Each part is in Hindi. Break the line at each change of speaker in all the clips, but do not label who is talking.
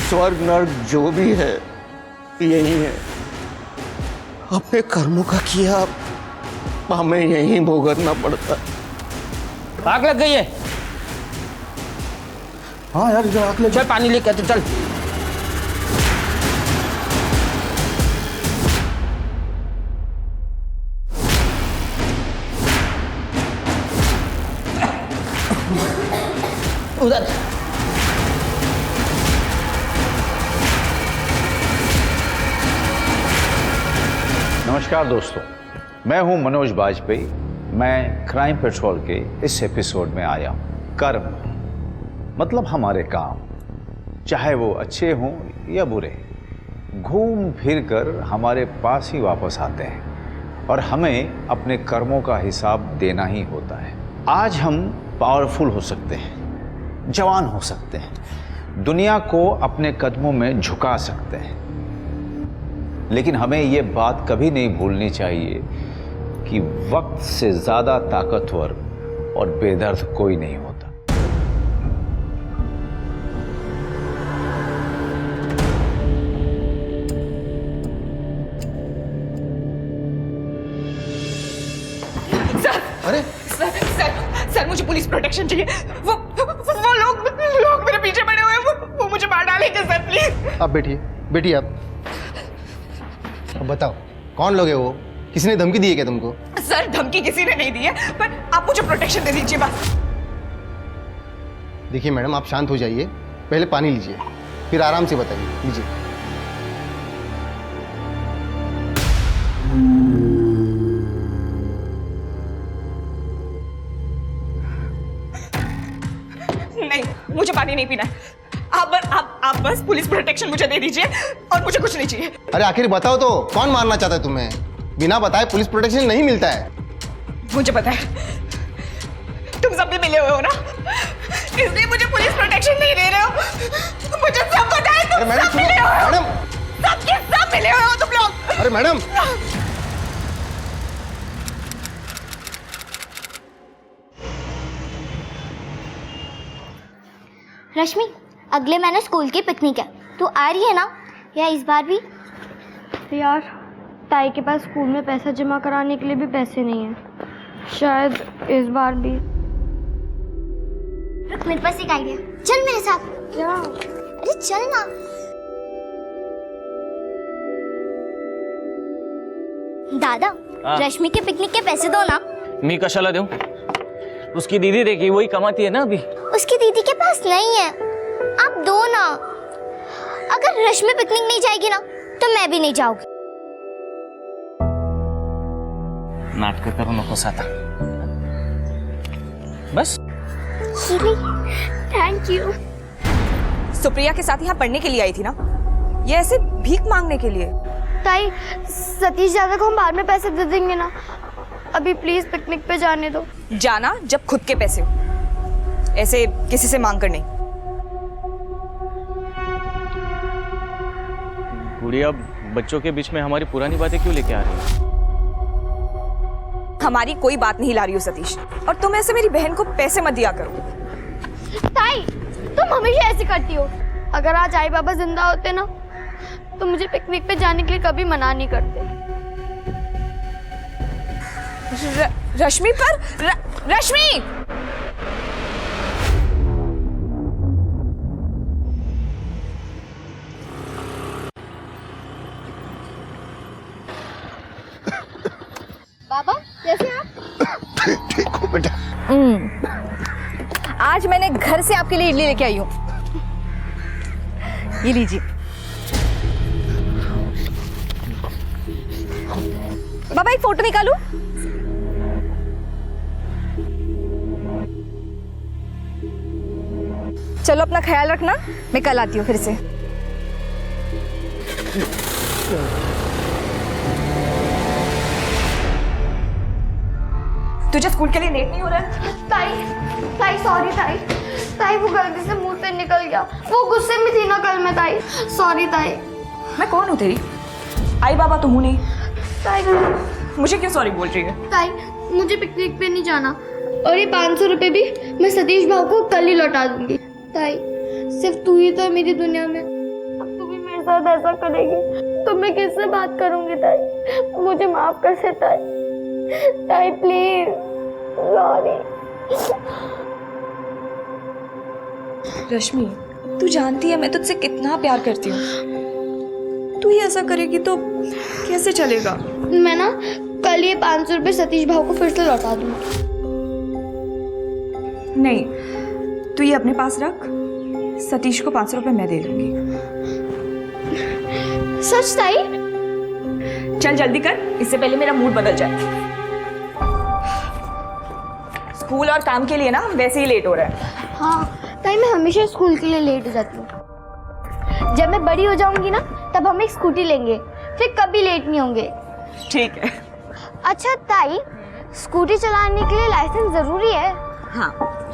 स्वर्ग नर्क जो भी है यही है। अपने कर्मों का किया हमें यही भुगतना पड़ता।
आग लग गई है।
हाँ यार इधर आग लग।
चल पानी लेके आते चल। उधर
नमस्कार दोस्तों, मैं हूं मनोज बाजपेयी। मैं क्राइम पेट्रोल के इस एपिसोड में आया हूं। कर्म मतलब हमारे काम, चाहे वो अच्छे हों या बुरे, घूम फिर कर हमारे पास ही वापस आते हैं और हमें अपने कर्मों का हिसाब देना ही होता है। आज हम पावरफुल हो सकते हैं, जवान हो सकते हैं, दुनिया को अपने कदमों में झुका सकते हैं, लेकिन हमें ये बात कभी नहीं भूलनी चाहिए कि वक्त से ज़्यादा ताकतवर और बेदर्द कोई नहीं होता।
अरे
सर मुझे पुलिस प्रोटेक्शन चाहिए। वो लोग मेरे पीछे पड़े हुए हैं, वो मुझे मार डालेंगे सर प्लीज।
आप बैठिए आप। अब बताओ कौन लोग है वो? किसी ने धमकी दी है क्या तुमको?
सर धमकी किसी ने नहीं दी है, पर आप मुझे प्रोटेक्शन दे दीजिए बस।
देखिए मैडम, आप शांत हो जाइए, पहले पानी लीजिए, फिर आराम से बताइए। लीजिए।
नहीं, मुझे पानी नहीं पीना है। आप बस पुलिस प्रोटेक्शन मुझे दे दीजिए और मुझे कुछ नहीं चाहिए।
अरे आखिर बताओ तो, कौन मारना चाहता है तुम्हें? बिना बताए पुलिस प्रोटेक्शन नहीं मिलता है।
मुझे पता है, तुम सब भी मिले हुए हो ना, इसलिए मुझे पुलिस प्रोटेक्शन नहीं दे रहे हो। मुझे सब पता है, तुम सब मिले हुए हो।
मैडम,
सबके सब मिले हुए हो तुम लोग।
अरे मैडम,
रश्मि, अगले महीने स्कूल की पिकनिक है, तू आ रही है ना? या इस बार भी?
यार ताई के पास स्कूल में पैसा जमा कराने के लिए भी पैसे नहीं है, शायद इस बार भी।
रुक, मेरे पास एक आइडिया। चल मेरे साथ।
क्या?
अरे चल ना। दादा, रश्मि के पिकनिक के पैसे दो ना।
मी कशाला दूं? उसकी दीदी देखी, वही कमाती है ना अभी।
उसकी दीदी के पास नहीं है, आप दो ना। अगर रश्मि पिकनिक नहीं जाएगी ना तो मैं भी नहीं जाऊंगी।
नाटक करू नकोस आता। बस
थैंक यू।
सुप्रिया के साथ यहाँ पढ़ने के लिए आई थी ना, ये ऐसे भीख मांगने के लिए?
ताई, सतीश दादा को हम बाद में पैसे दे देंगे ना, अभी प्लीज पिकनिक पे जाने दो।
जाना जब खुद के पैसे हो, ऐसे किसी से मांग कर नहीं।
गुड़िया, बच्चों के बीच में हमारी पुरानी बातें क्यों लेके आ रही है?
हमारी कोई बात नहीं ला रही हो सतीश, और तुम ऐसे मेरी बहन को पैसे मत दिया करो।
ताई, तुम हमेशा ऐसे करती हो। अगर आज आई बाबा जिंदा होते ना तो मुझे पिकनिक पे जाने के लिए कभी मना नहीं करते।
रश्मि पर रश्मि!
बाबा कैसे आप?
ठीक हो बेटा?
आज मैंने घर से आपके लिए इडली लेके आई हूँ, ये लीजिए। बाबा एक फोटो निकालूं? चलो अपना ख्याल रखना, मैं कल आती हूँ फिर से। तुझे स्कूल के लिए लेट नहीं हो रहा है?
ताई सॉरी ताई, वो गलती से मुंह से निकल गया, वो गुस्से में थी ना कल मैं। ताई सॉरी ताई।
मैं कौन हूँ तेरी? आई बाबा तो हूँ नहीं।
ताई
मुझे क्यों सॉरी बोल रही है?
ताई, मुझे पिकनिक पे नहीं जाना, और ये 500 रुपए भी मैं सतीश भाव को कल ही लौटा दूंगी। ताई, सिर्फ तू ही तो है मेरी दुनिया में, साथ ऐसा करेगी तो मैं किससे बात करूंगी ताई? मुझे माफ कर दे ताई। ताई प्लीज, सॉरी।
रश्मि, तू जानती है मैं तुझसे कितना प्यार करती हूँ। तू ही ऐसा करेगी तो कैसे चलेगा?
मैं ना कल ये 500 रुपये सतीश भाव को फिर से लौटा दूंगी।
नहीं, तू ये अपने पास रख। सतीश को 500 रुपये मैं दे दूंगी।
सच ताई?
चल जल्दी कर, इससे पहले मेरा मूड बदल जाए। स्कूल और काम के लिए ना हम वैसे ही लेट हो रहे हैं।
हाँ ताई, मैं हमेशा स्कूल के लिए लेट हो जाती हूँ। जब मैं बड़ी हो जाऊंगी ना तब हम एक स्कूटी लेंगे, फिर कभी लेट नहीं होंगे।
ठीक है।
अच्छा ताई, स्कूटी चलाने के लिए लाइसेंस जरूरी है?
हाँ,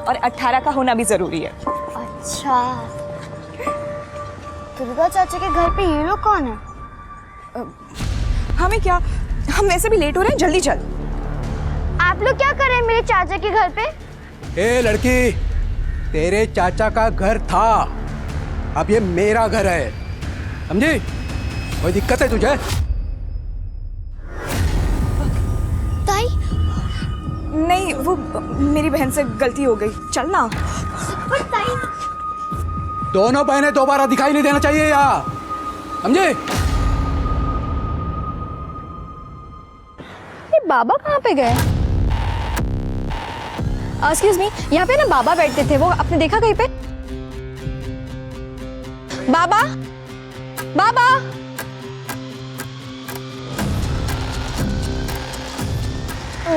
और 18 का होना भी जरूरी है।
अच्छा, दुर्गा चाचा के घर पे ये लोग कौन है?
हमें क्या, हम वैसे भी लेट हो रहे हैं, जल्दी चल।
आप लोग क्या कर रहे हैं मेरे चाचा के घर पे?
ए लड़की, तेरे चाचा का घर था, अब ये मेरा घर है, समझी? कोई दिक्कत है तुझे?
ताई?
नहीं, वो मेरी बहन से गलती हो गई। चल ना।
ताई,
दोनों बहनें दोबारा दिखाई नहीं देना चाहिए यहाँ, समझे?
ये बाबा कहाँ पे गए? एक्सक्यूज मी, यहाँ पे ना बाबा बैठते थे, वो आपने देखा कहीं पे? बाबा, बाबा,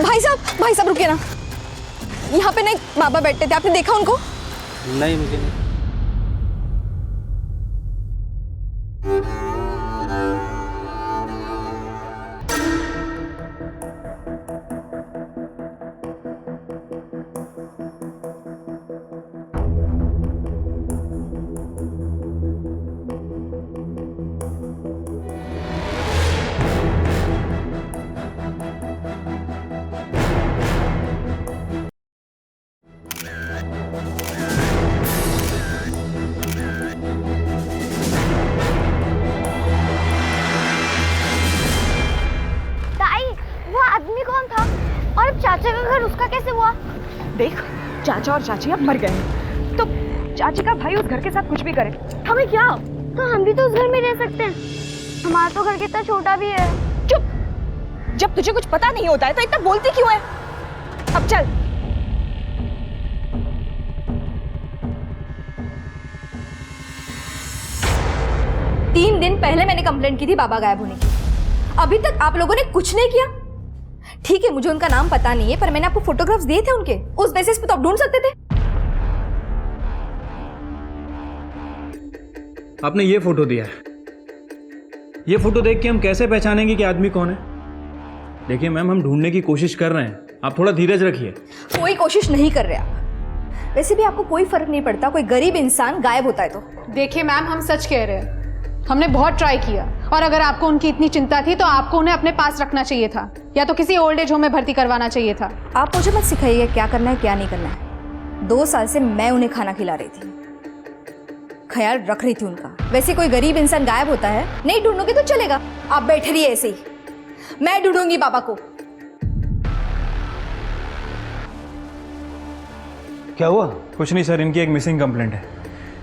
भाई साहब रुकिए ना। यहाँ पे ना एक बाबा बैठते थे, आपने देखा उनको?
नहीं, मुझे नहीं।
चाचा का घर उसका कैसे हुआ?
देख, चाचा और चाची अब मर गए हैं, तो चाची का भाई उस घर के साथ कुछ भी करे, हमें क्या?
तो हम भी तो उस घर में रह सकते हैं, हमारा तो घर कितना छोटा भी है।
चुप! जब तुझे कुछ पता नहीं होता है तो इतना बोलती क्यों है? अब चल।
तीन दिन पहले मैंने कंप्लेंट की थी बाबा गायब होने की, अभी तक आप लोगों ने कुछ नहीं किया। ठीक है, मुझे उनका नाम पता नहीं है, पर मैंने आपको फोटोग्राफ्स दिए थे उनके, उस बेसिस पे तो आप ढूंढ सकते थे।
आपने ये फोटो दिया है, ये फोटो देख के हम कैसे पहचानेंगे कि आदमी कौन है? देखिए मैम, हम ढूंढने की कोशिश कर रहे हैं, आप थोड़ा धीरज रखिए।
कोई कोशिश नहीं कर रहे आप, वैसे भी आपको कोई फर्क नहीं पड़ता कोई गरीब इंसान गायब होता है तो।
देखिए मैम, हम सच कह रहे हैं, हमने बहुत ट्राई किया, और अगर आपको उनकी इतनी चिंता थी तो आपको उन्हें अपने पास रखना चाहिए था, या तो किसी ओल्ड एज होम में भर्ती करवाना चाहिए था।
आप मुझे मत सिखाइए क्या करना है क्या नहीं करना है। 2 साल से मैं उन्हें खाना खिला रही थी, ख्याल रख रही थी उनका। वैसे कोई गरीब इंसान गायब होता है, नहीं ढूंढोगे तो चलेगा, आप बैठे रहिए ऐसे ही, मैं ढूंढूंगी बाबा को।
क्या हुआ? कुछ नहीं सर, इनकी एक मिसिंग कंप्लेंट है,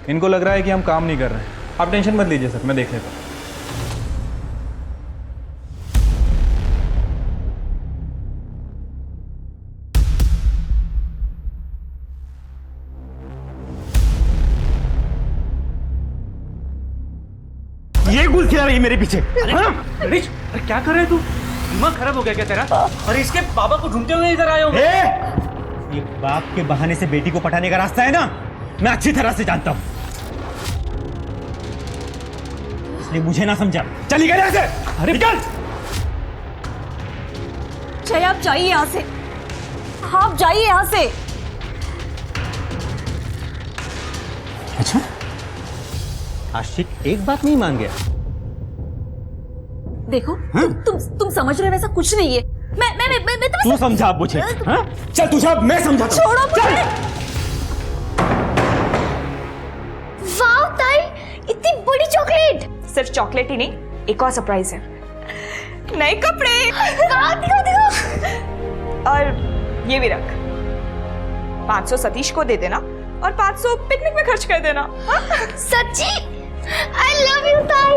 इनको लग रहा है कि हम काम नहीं कर रहे हैं। आप टेंशन मत लीजिए सर, मैं देख लेता हूँ।
ये गुल खिला रही है मेरे पीछे।
अरे क्या कर रहे है तू? दिमाग खराब हो गया क्या तेरा? अरे इसके बाबा को ढूंढते हुए इधर आया हूँ।
ये बाप के बहाने से बेटी को पटाने का रास्ता है ना, मैं अच्छी तरह से जानता हूँ, इसलिए मुझे ना समझा। चली गई यहाँ से। अरे निकल।
जय, आप जाइए यहाँ से, आप जाइए यहाँ से।
अच्छा, आशिक एक बात नहीं मान गया।
देखो तुम समझ रहे हो वैसा कुछ नहीं है। मैं
तू समझा अब मुझे। हाँ? चल तुझे अब मैं समझाता हूं।
छोड़ो मुझे।
वाह ताई, इतनी बड़ी चॉकलेट।
सिर्फ चॉकलेट ही नहीं, एक और सरप्राइज है, नए कपड़े।
दिखो दिखो।
और ये भी रख, 500 सतीश को दे देना और 500 पिकनिक में खर्च कर देना। हाँ?
सच्ची? I love you ताई।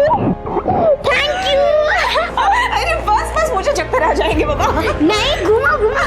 Thank you।
अरे बस बस, मुझे चक्कर आ जाएंगे बाबा।
नहीं, घुमा घुमा।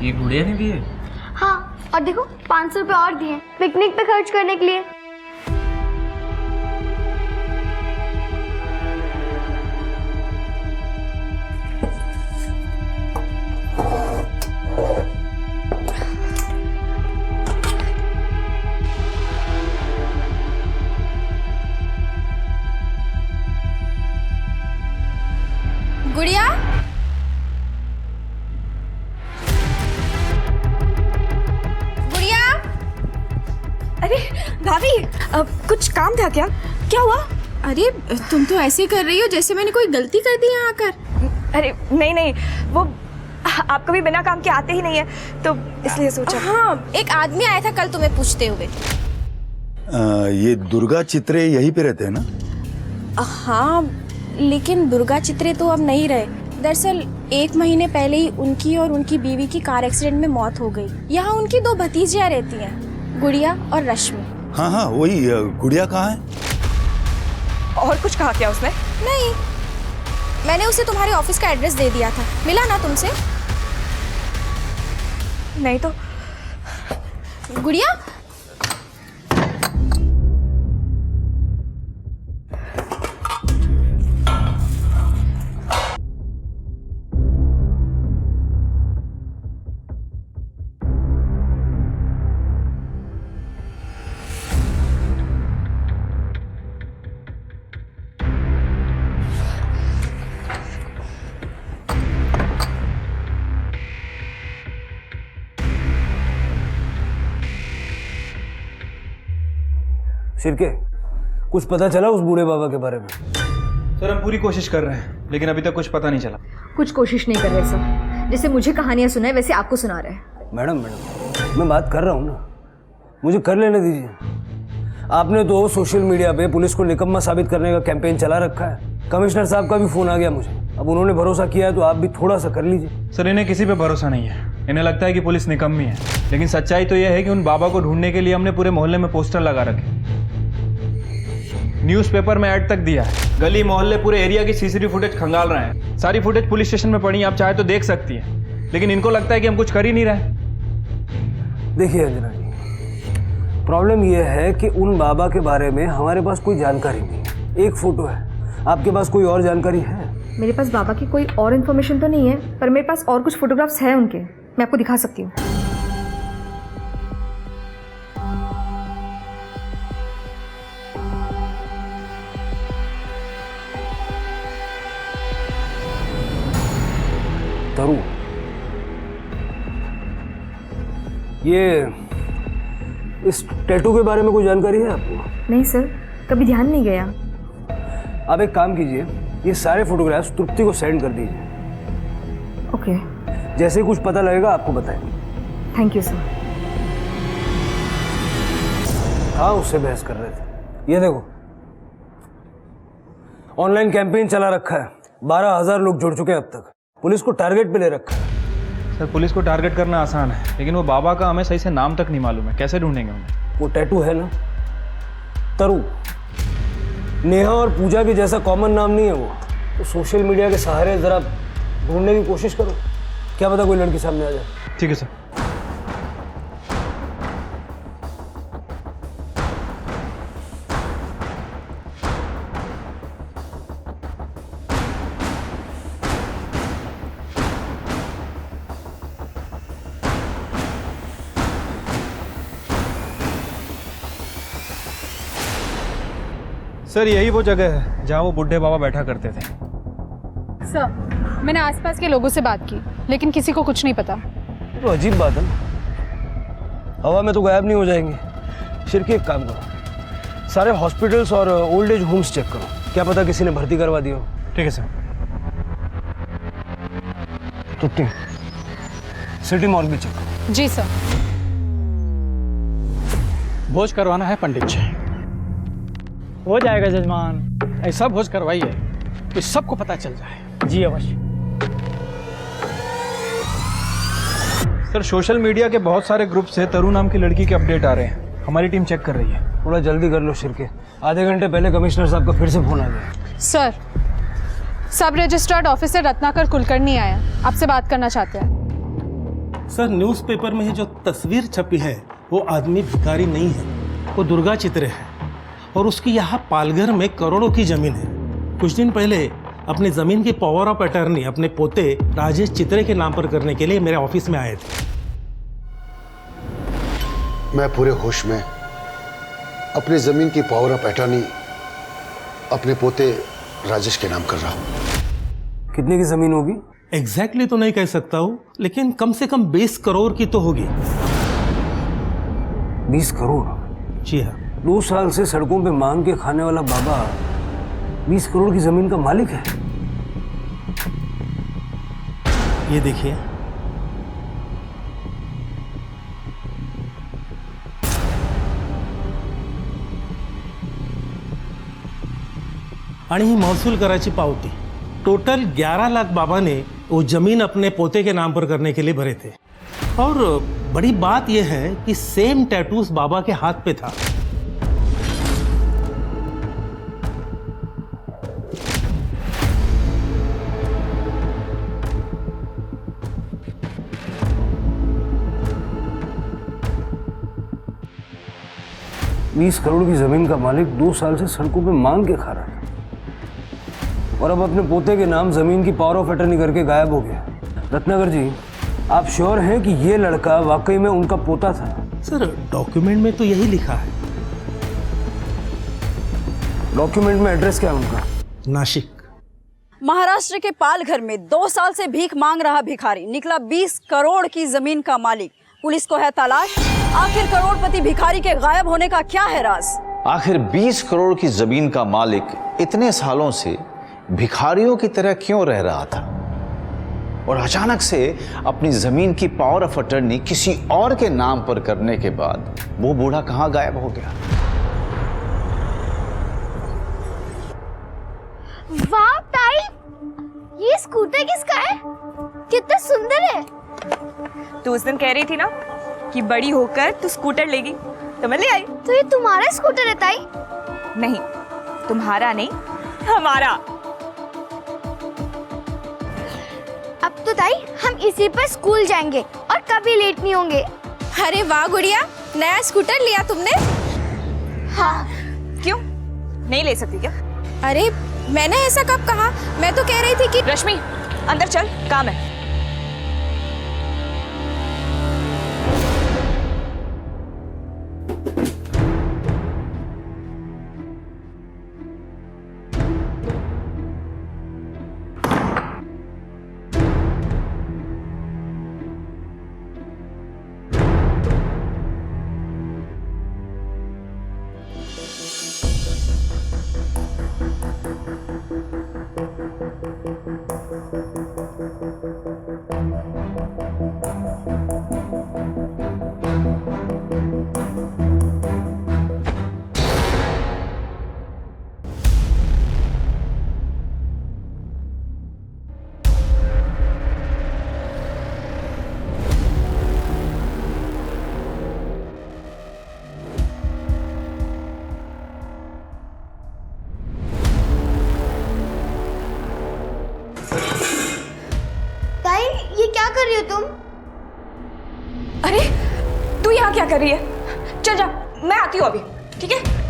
ये गुड़िया ने दिए?
हाँ, और देखो 500 रुपए और दिए पिकनिक पे खर्च करने के लिए।
गुड़िया,
अरे भाभी, कुछ काम था क्या? क्या हुआ?
अरे तुम तो ऐसे कर रही हो जैसे मैंने कोई गलती कर दी यहाँ आकर।
अरे नहीं नहीं, वो आप कभी बिना काम के आते ही नहीं है, तो इसलिए सोचा।
हाँ, एक आदमी आया था कल तुम्हें पूछते हुए।
ये दुर्गा चित्रे यहीं पे रहते हैं ना?
हाँ, लेकिन दुर्गा चित्रे तो अब नहीं रहे। दरअसल 1 महीने पहले ही उनकी और उनकी बीवी की कार एक्सीडेंट में मौत हो गई। यहाँ उनकी 2 भतीजियाँ रहती हैं, गुड़िया और रश्मि।
हाँ हाँ, वही गुड़िया कहाँ है?
और कुछ कहा क्या उसने?
नहीं, मैंने उसे तुम्हारे ऑफिस का एड्रेस दे दिया था। मिला ना तुमसे?
नहीं तो।
गुड़िया,
शिरके, कुछ पता चला उस बूढ़े बाबा के बारे में?
सर हम पूरी कोशिश कर रहे हैं, लेकिन अभी तक कुछ पता नहीं चला।
कुछ कोशिश नहीं कर रहे सर। जैसे मुझे कहानियां सुनाए वैसे आपको सुना रहे हैं।
मैडम, मैं बात कर रहा हूँ ना, मुझे कर लेने दीजिए। आपने तो सोशल मीडिया पे पुलिस को निकम्मा साबित करने का कैंपेन चला रखा है। कमिश्नर साहब का भी फोन आ गया मुझे। अब उन्होंने भरोसा किया है तो आप भी थोड़ा सा कर लीजिए।
सर इन्हें किसी पे भरोसा नहीं है। इन्हें लगता है कि पुलिस निकम्मी है, लेकिन सच्चाई तो यह है कि उन बाबा को ढूंढने के लिए हमने पूरे मोहल्ले में पोस्टर लगा रखे, न्यूज़पेपर में ऐड तक दिया है, गली मोहल्ले पूरे एरिया की सीसीटीवी फुटेज खंगाल रहे हैं। सारी फुटेज पुलिस स्टेशन में पड़ी, आप चाहे तो देख सकती हैं, लेकिन इनको लगता है कि हम कुछ कर ही नहीं रहे।
देखिए अंजना जी, प्रॉब्लम यह है कि उन बाबा के बारे में हमारे पास कोई जानकारी नहीं है। एक फोटो है, आपके पास कोई और जानकारी है?
मेरे पास बाबा की कोई और इन्फॉर्मेशन तो नहीं है, पर मेरे पास और कुछ फोटोग्राफ्स हैं उनके, मैं आपको दिखा सकती हूँ।
तरू, ये इस टैटू के बारे में कोई जानकारी है आपको?
नहीं सर, कभी ध्यान नहीं गया।
आप एक काम कीजिए, ये सारे फोटोग्राफ्स तृप्ति को सेंड कर दीजिए।
ओके।
जैसे ही कुछ पता लगेगा आपको बताएंगे।
Thank you sir.
हाँ, उससे बहस कर रहे थे। ये देखो, ऑनलाइन कैंपेन चला रखा है, 12,000 लोग जुड़ चुके हैं अब तक। पुलिस को टारगेट पे ले रखा है।
सर पुलिस को टारगेट करना आसान है, लेकिन वो बाबा का हमें सही से नाम तक नहीं मालूम है, कैसे ढूंढेंगे उन्हें?
वो टैटू है ना, तरु, नेहा और पूजा के जैसा कॉमन नाम नहीं है वो। तो सोशल मीडिया के सहारे जरा ढूंढने की कोशिश करो, क्या पता कोई लड़की सामने आ जाए।
ठीक है सर। सर यही वो जगह है जहाँ वो बुढ़े बाबा बैठा करते थे।
सर मैंने आसपास के लोगों से बात की, लेकिन किसी को कुछ नहीं पता।
तो अजीब बात है ना, हवा में तो गायब नहीं हो जाएंगे। शिरके एक काम करो, सारे हॉस्पिटल्स और ओल्ड एज होम्स चेक करो, क्या पता किसी ने भर्ती करवा दिया हो।
ठीक है सर।
तुत्ती, सिटी मॉल भी चेक करो।
जी सर।
भोज करवाना है पंडित जी। हो जाएगा जजमान, ऐसा भोज करवाइए कि सबको पता चल जाए। जी अवश्य।
सर सोशल मीडिया के बहुत सारे ग्रुप से तरु नाम की लड़की के अपडेट आ रहे हैं, हमारी टीम चेक कर रही है।
थोड़ा जल्दी कर लो शिरके, आधे घंटे पहले कमिश्नर साहब का फिर से फोन आ गया।
सर सब रजिस्टर्ड ऑफिसर रत्नाकर कुलकर्णी आया, आपसे बात करना चाहते हैं।
सर न्यूज़पेपर में ही जो तस्वीर छपी है वो आदमी भिखारी नहीं है, वो दुर्गा चित्रे है और उसकी यहाँ पालघर में करोड़ों की जमीन है। कुछ दिन पहले अपनी जमीन की पावर ऑफ अटर्नी अपने पोते राजेश चित्रे के नाम पर करने के लिए मेरे ऑफिस में आए थे।
मैं पूरे होश में अपनी जमीन की पावर ऑफ अटर्नी अपने पोते राजेश के नाम कर रहा हूं।
कितने की जमीन होगी?
एग्जैक्टली तो नहीं कह सकता हूं, लेकिन कम से कम 20 करोड़ की तो होगी।
20 करोड़?
जी हाँ।
2 साल से सड़कों पे मांग के खाने वाला बाबा 20 करोड़ की जमीन का मालिक है।
ये देखिए, आणि ही महसूल कराची पावती। टोटल 11 लाख बाबा ने वो जमीन अपने पोते के नाम पर करने के लिए भरे थे। और बड़ी बात यह है कि सेम टैटूस बाबा के हाथ पे था।
बीस करोड़ की जमीन का मालिक 2 साल से सड़कों पे मांग के खा रहा है और अब अपने पोते के नाम जमीन की पावर ऑफ अटर्नी करके गायब हो गया। रत्नाकर जी, आप श्योर हैं कि ये लड़का वाकई में उनका पोता था?
सर डॉक्यूमेंट में तो यही लिखा है।
डॉक्यूमेंट में एड्रेस क्या है उनका?
नासिक।
महाराष्ट्र के पालघर में 2 साल से भीख मांग रहा भिखारी निकला 20 करोड़ की जमीन का मालिक। पुलिस को है तलाश, आखिर करोड़पति भिखारी के गायब होने का क्या है राज?
आखिर 20 करोड़ की जमीन का मालिक इतने सालों से भिखारियों की तरह क्यों रह रहा था और अचानक से अपनी जमीन की पावर ऑफ अटर्नी किसी और के नाम पर करने के बाद वो बूढ़ा कहां गायब हो गया?
वाह ताई, ये स्कूटर किसका है? कितना सुंदर है।
तू उस दिन कह रही थी ना कि बड़ी होकर तू स्कूटर लेगी, तो मैं ले आई।
तो ये तुम्हारा स्कूटर है ताई?
नहीं, तुम्हारा नहीं, हमारा।
अब तो ताई हम इसी पर स्कूल जाएंगे और कभी लेट नहीं होंगे।
अरे वाह गुड़िया, नया स्कूटर लिया तुमने?
हाँ। क्यों नहीं ले सकती क्या?
अरे मैंने ऐसा कब कहा? मैं तो कह रही थी कि
रश्मि अंदर चल, काम है।
कर रही हो तुम?
अरे तू यहाँ क्या कर रही है? चल जा, मैं आती हूँ अभी, ठीक है?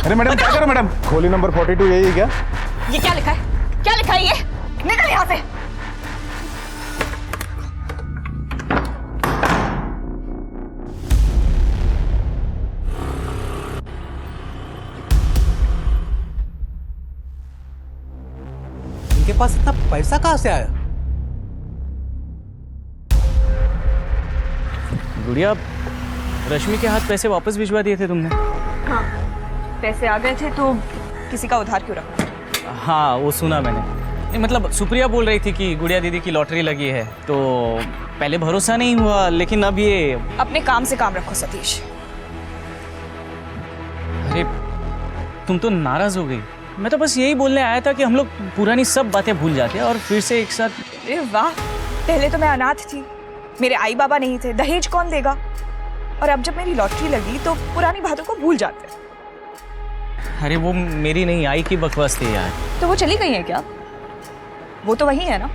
अरे मैडम क्या करो मैडम? खोली नंबर 42 यही है क्या?
ये क्या लिखा है? क्या लिखा है ये? निकल यहाँ से।
इनके पास इतना पैसा कहाँ से आया?
गुड़िया, रश्मि के हाथ पैसे वापस भिजवा दिए थे तुमने?
हाँ, पैसे आ गए थे तो किसी का उधार क्यों रखा?
हाँ, वो सुना मैंने। नहीं, मतलब सुप्रिया बोल रही थी कि गुड़िया दीदी की लॉटरी लगी है, तो पहले भरोसा नहीं हुआ, लेकिन अब ये...
अपने काम से काम रखो सतीश।
अरे तुम तो नाराज हो गई। मैं तो बस यही बोलने आया था कि हम लोग पुरानी सब बातें भूल जाते हैं और फिर से एक साथ...
अरे वाह, पहले तो मैं अनाथ थी, मेरे आई बाबा नहीं थे, दहेज कौन देगा? और अब जब मेरी लॉटरी लगी तो पुरानी बातों को भूल जाते हैं।
अरे वो मेरी नहीं, आई की बकवास थी यार।
तो वो चली गई है क्या? वो तो वही है ना?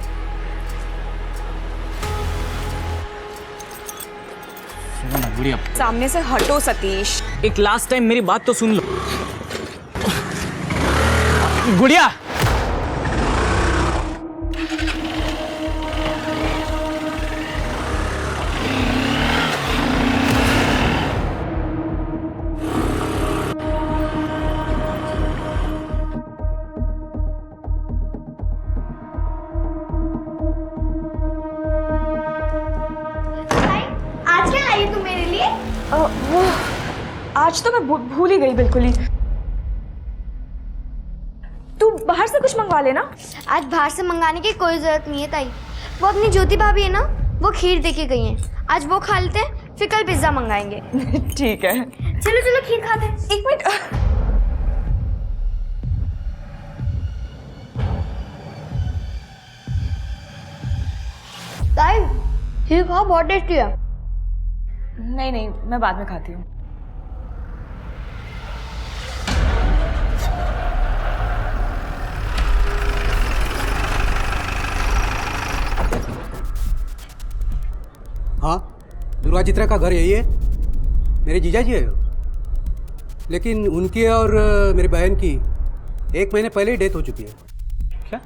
सुनो ना गुड़िया,
सामने से हटो सतीश।
एक लास्ट टाइम मेरी बात तो सुन लो। गुड़िया,
आज क्या लाई तू मेरे लिए?
वो आज तो मैं भूल ही गई बिल्कुल ही। तू बाहर से कुछ मंगवा लेना।
आज बाहर से मंगाने की कोई जरूरत नहीं है ताई। वो अपनी ज्योति भाभी है ना, वो खीर देके गई हैं। आज वो खा लेते हैं, फिर कल पिज्जा मंगाएंगे।
ठीक है,
चलो चलो खीर खाते हैं।
एक मिनट।
ताई खीर खाओ, बहुत टेस्टी है।
नहीं नहीं, मैं बाद में खाती हूँ।
हाँ, दुर्गा चित्रा का घर यही है। मेरे जीजा जी है, लेकिन उनकी और मेरी बहन की 1 महीने पहले ही डेथ हो चुकी है।
क्या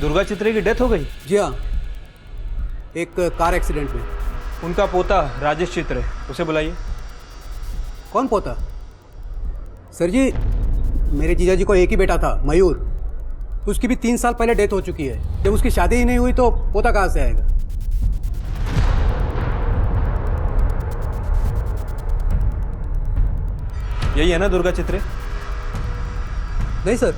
दुर्गा चित्रे की डेथ हो गई?
जी हाँ, एक कार एक्सीडेंट में।
उनका पोता राजेश चित्रे, उसे बुलाइए।
कौन पोता? सर जी, मेरे जीजा जी को एक ही बेटा था, मयूर। उसकी भी 3 साल पहले डेथ हो चुकी है। जब उसकी शादी ही नहीं हुई तो पोता कहाँ से आएगा?
यही है ना दुर्गा चित्रे?
नहीं सर,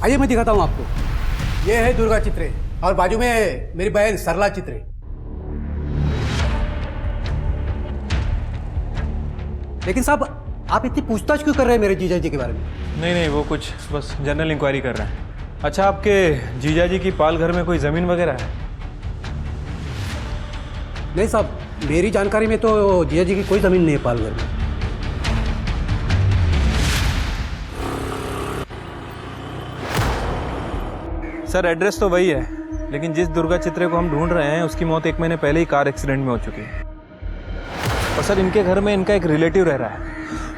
आइए मैं दिखाता हूँ आपको। ये है दुर्गा चित्रे और बाजू में मेरी बहन सरला चित्रे। लेकिन साहब, आप इतनी पूछताछ क्यों कर रहे हैं मेरे जीजा जी के बारे में?
नहीं, वो कुछ बस जनरल इंक्वायरी कर रहे हैं। अच्छा, आपके जीजा जी की पाल घर में कोई ज़मीन वगैरह है?
नहीं साहब, मेरी जानकारी में तो जीजा जी की कोई ज़मीन नहीं है पाल घर में।
सर, एड्रेस तो वही है, लेकिन जिस दुर्गा चित्रे को हम ढूंढ रहे हैं उसकी मौत 1 महीने पहले ही कार एक्सीडेंट में हो चुकी है। और सर, इनके घर में इनका एक रिलेटिव रह रहा है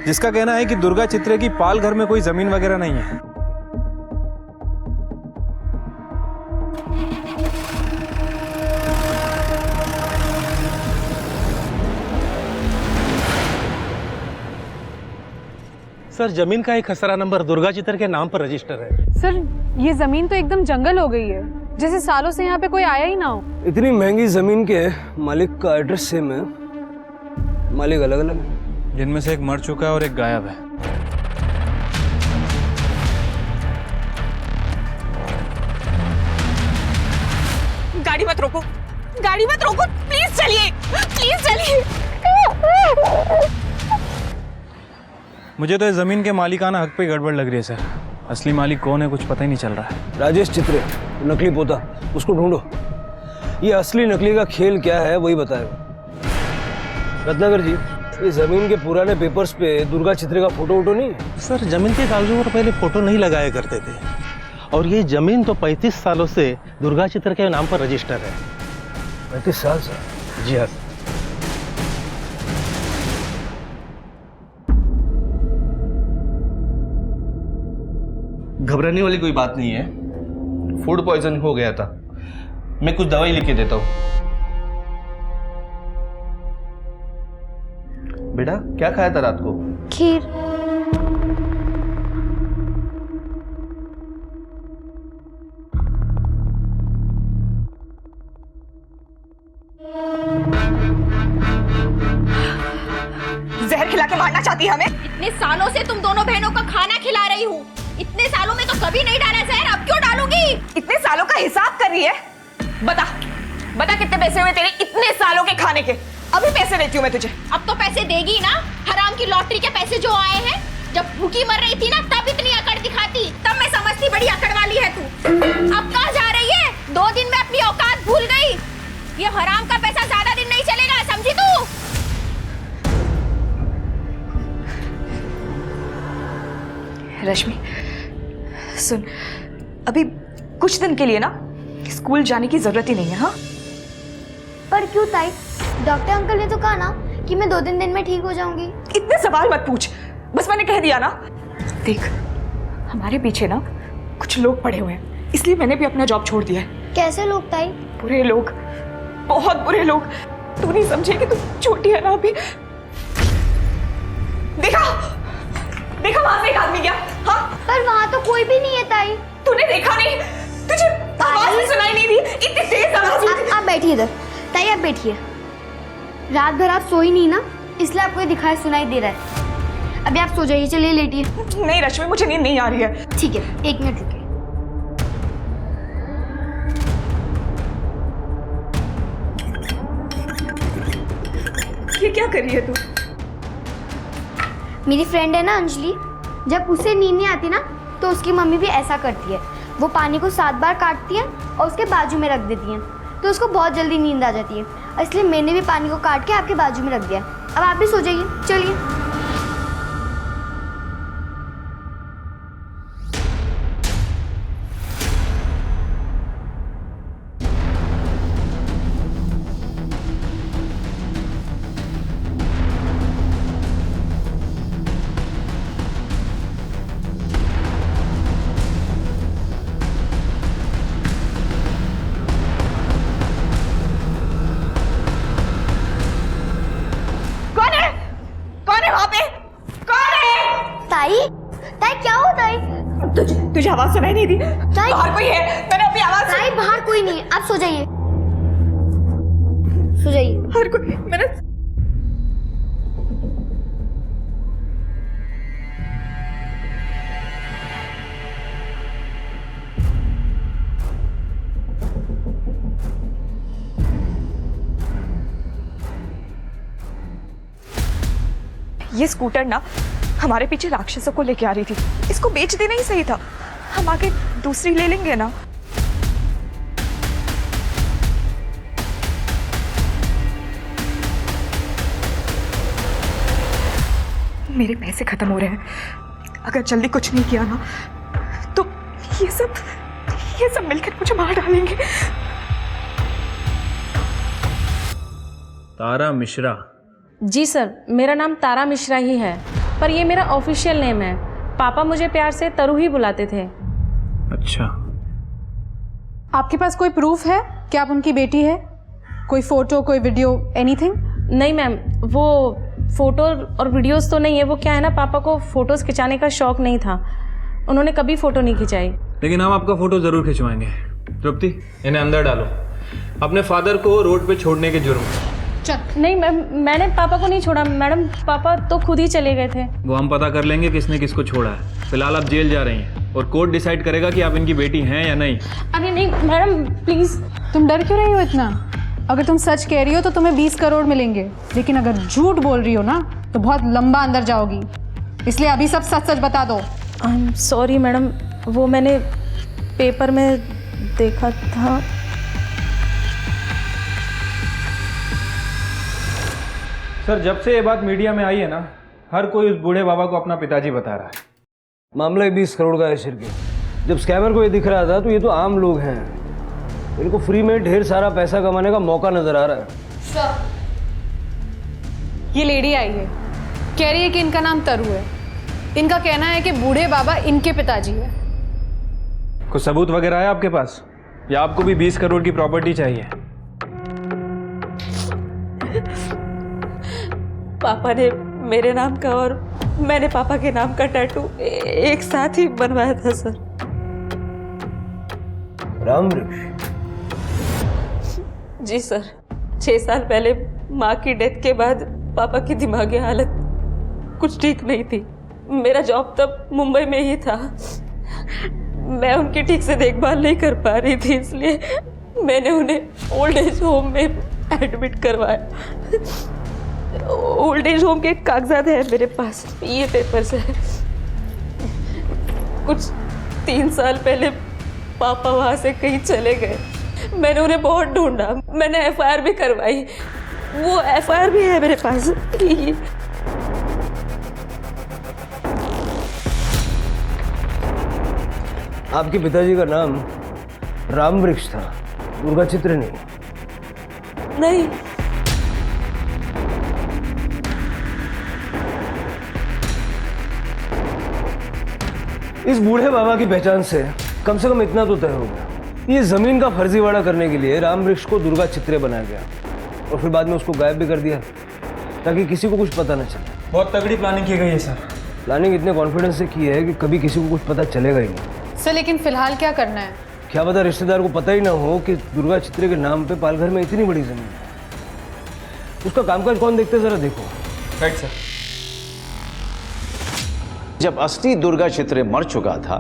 जिसका कहना है कि दुर्गा चित्रे की पाल घर में कोई ज़मीन वगैरह नहीं है।
सर, जमीन का एक खसरा नंबर दुर्गा चित्र के नाम पर रजिस्टर है।
सर, ये जमीन तो एकदम जंगल हो गई है, जैसे सालों से यहाँ पे कोई आया ही ना हो।
इतनी महंगी जमीन के मालिक का एड्रेस सेम है, मालिक अलग अलग है।
जिनमें से एक मर चुका है और एक गायब है।
गाड़ी मत रोको, गाड़ी मत रोको, प्लीज चलिए, प्लीज चलिए।
मुझे तो इस जमीन के मालिकाना हक पे गड़बड़ लग रही है सर। असली मालिक कौन है कुछ पता ही नहीं चल रहा है।
राजेश चित्रे, नकली पोता, उसको ढूंढो। ये असली नकली का खेल क्या है वही बताएगा। रत्नाकर जी, ये जमीन के पुराने पेपर्स पे दुर्गा चित्रे का फोटो वोटो नहीं है?
सर जमीन के कागजों पर पहले फोटो नहीं लगाया करते थे, और ये जमीन तो 35 सालों से दुर्गा चित्र के नाम पर रजिस्टर है।
35 साल से?
जी हाँ।
घबराने वाली कोई बात नहीं है, फूड पॉइजन हो गया था। मैं कुछ दवाई लिख के देता हूँ। बेटा क्या खाया था रात को?
खीर।
जहर खिला के मारना चाहती है हमें?
इतने सालों से तुम दोनों बहनों का खाना खिला रही हूँ, इतने सालों में तो कभी नहीं डाला जहर, अब क्यों डालूंगी?
इतने सालों का हिसाब कर रही है? बता बता कितने पैसे हुए तेरे इतने सालों के खाने के? अभी पैसे देती हूँ मैं तुझे।
अब तो पैसे देगी ना, हराम की लॉटरी के पैसे जो आए हैं। जब भूखी मर रही थी ना तब इतनी अकड़ दिखाती, तब मैं समझती बड़ी अकड़ वाली है तू। अब कहाँ जा रही है? 2 दिन में अपनी औकात भूल गई। ये हराम का पैसा ज्यादा दिन नहीं चलेगा, समझी तू?
रश्मि सुन, अभी कुछ दिन के लिए ना स्कूल जाने की जरूरत ही नहीं है। हाँ
पर क्यों ताई? डॉक्टर अंकल ने तो कहा ना कि मैं 2-3 दिन में ठीक हो जाऊंगी।
इतने सवाल मत पूछ, बस मैंने कह दिया ना। देख हमारे पीछे ना कुछ लोग पड़े हुए हैं, इसलिए मैंने भी अपना जॉब छोड़ दिया है।
कैसे लोग ताई?
बुरे लोग, बहुत बुरे लोग। तू नहीं समझेगी, तू छोटी है ना अभी। देखा देखा वहां से एक आदमी गया। हाँ
पर वहां तो कोई भी नहीं है ताई।
तूने देखा नहीं? तुझे आवाज भी सुनाई नहीं दी? इतनी तेज आवाज।
आप बैठिए इधर ताई, आप बैठिए। रात भर आप सोई नहीं ना, इसलिए आपको ये दिखाई सुनाई दे रहा है। अभी आप सो जाइए, चलिए लेटिए।
नहीं रश्मि, मुझे नींद नहीं आ रही है।
ठीक है, 1 मिनट रुकिए।
ये क्या कर रही है तू?
मेरी फ्रेंड है ना अंजलि, जब उसे नींद नहीं आती ना तो उसकी मम्मी भी ऐसा करती है। वो पानी को 7 बार काटती है और उसके बाजू में रख देती है, तो उसको बहुत जल्दी नींद आ जाती है। इसलिए मैंने भी पानी को काट के आपके बाजू में रख दिया। अब आप भी सो जाइए, चलिए।
तुझे आवाज सुनाई नहीं दी? बाहर कोई है? मैंने अपनी आवाज
ताई बाहर कोई नहीं है, आप सो जाइए, सो जाइए।
बाहर कोई? मैंने ये स्कूटर ना हमारे पीछे राक्षसों को लेके आ रही थी। इसको बेच देना ही सही था, हम आगे दूसरी ले लेंगे ना। मेरे पैसे खत्म हो रहे हैं, अगर जल्दी कुछ नहीं किया ना तो ये सब मिलकर मुझे मार डालेंगे।
तारा मिश्रा?
जी सर, मेरा नाम तारा मिश्रा ही है, पर ये मेरा ऑफिशियल नेम है। पापा मुझे प्यार से तरु ही बुलाते थे।
अच्छा।
आपके पास कोई प्रूफ है कि आप उनकी बेटी है? कोई फोटो, कोई वीडियो, एनीथिंग?
नहीं मैम, वो फोटो और वीडियोस तो नहीं है। वो क्या है ना, पापा को फोटोज खिंचाने का शौक नहीं था, उन्होंने कभी फोटो नहीं खिंचाई।
लेकिन हम आपका फोटो जरूर खिंचवाएंगे। तृप्ति, इन्हें अंदर डालो, अपने फादर को रोड पे छोड़ने के जुर्म।
चल।
नहीं मैम, मैंने पापा को नहीं छोड़ा मैडम, पापा तो खुद ही चले गए थे।
वो हम पता कर लेंगे किसने किसको छोड़ा है। फिलहाल आप जेल जा रही हैं और कोर्ट डिसाइड करेगा कि आप इनकी बेटी हैं या नहीं।
अरे नहीं मैडम प्लीज़।
तुम डर क्यों रही हो इतना? अगर तुम सच कह रही हो तो तुम्हें 20 करोड़ मिलेंगे, लेकिन अगर झूठ बोल रही हो ना तो बहुत लंबा अंदर जाओगी, इसलिए अभी सब सच सच बता दो।
आई एम सॉरी मैडम, वो मैंने पेपर में देखा था।
सर जब से ये बात मीडिया में आई है ना, हर कोई उस बूढ़े बाबा को अपना पिताजी बता रहा है।
मामला ही 20 करोड़ का है शिरके। जब स्कैमर को ये दिख रहा था तो ये तो आम लोग हैं, इनको फ्री में ढेर सारा पैसा कमाने का मौका नजर आ रहा है।
सर, ये लेडी आई है, कह रही है कि इनका नाम तरु है। इनका कहना है कि बूढ़े बाबा इनके पिताजी है।
कुछ सबूत वगैरह है आपके पास, या आपको भी 20 करोड़ की प्रॉपर्टी चाहिए?
पापा ने मेरे नाम का और मैंने पापा के नाम का टैटू एक साथ ही बनवाया था सर।
रामवृक्ष?
जी सर, 6 साल पहले माँ की डेथ के बाद पापा की दिमागी हालत कुछ ठीक नहीं थी। मेरा जॉब तब मुंबई में ही था, मैं उनकी ठीक से देखभाल नहीं कर पा रही थी, इसलिए मैंने उन्हें ओल्ड एज होम में एडमिट करवाया। ओल्ड एज होम के कागजात हैं मेरे पास, ये पेपर्स है। कुछ 3 साल पहले पापा वहाँ से कहीं चले गए, मैंने उन्हें बहुत ढूंढा, मैंने एफआईआर भी करवाई, वो एफआईआर भी है मेरे पास।
आपके पिताजी का नाम रामवृक्ष था, दुर्गा चित्र नहीं?
नहीं।
इस बूढ़े बाबा की पहचान से कम इतना तो तय हो गया, ये जमीन का फर्जीवाड़ा करने के लिए रामवृक्ष को दुर्गा चित्रे बनाया गया और फिर बाद में उसको गायब भी कर दिया ताकि किसी को कुछ पता न चले।
बहुत तगड़ी प्लानिंग की गई है सर।
प्लानिंग इतने कॉन्फिडेंस से की है कि कभी किसी को कुछ पता चलेगा ही नहीं।
सर लेकिन फिलहाल क्या करना है?
क्या पता रिश्तेदार को पता ही ना हो कि दुर्गा चित्रे के नाम पे पालघर में इतनी बड़ी जमीन है। उसका कामकाज कौन देखते जरा देखो।
Right sir.
जब असली दुर्गा चित्रे मर चुका था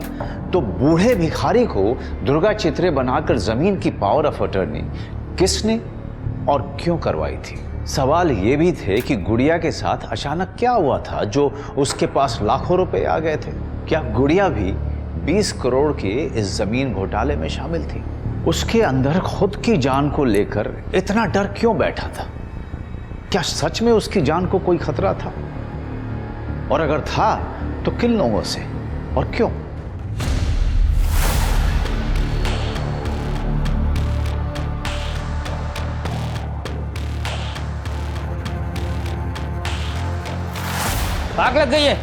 तो बूढ़े भिखारी को दुर्गा चित्रे बनाकर जमीन की पावर ऑफ अटर्नी किसने और क्यों करवाई थी? सवाल ये भी थे कि गुड़िया के साथ अचानक क्या हुआ था जो उसके पास लाखों रुपए आ गए थे? क्या गुड़िया भी 20 करोड़ के इस जमीन घोटाले में शामिल थी? उसके अंदर खुद की जान को लेकर इतना डर क्यों बैठा था? क्या सच में उसकी जान को कोई खतरा था? और अगर था तो किन लोगों से और क्यों?
आग लग गई है।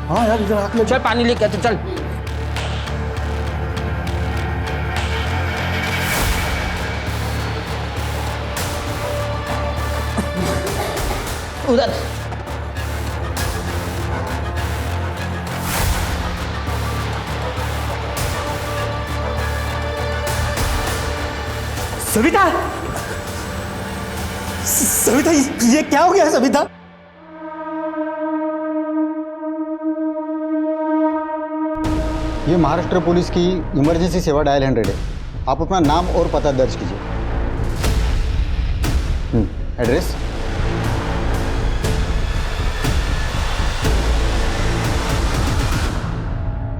हाँ यार इधर आग लग।
चल पानी लेके आते चल। उधर
सविता, सविता ये क्या हो गया सविता?
ये महाराष्ट्र पुलिस की इमरजेंसी सेवा डायल 100 है। आप अपना नाम और पता दर्ज कीजिए। एड्रेस?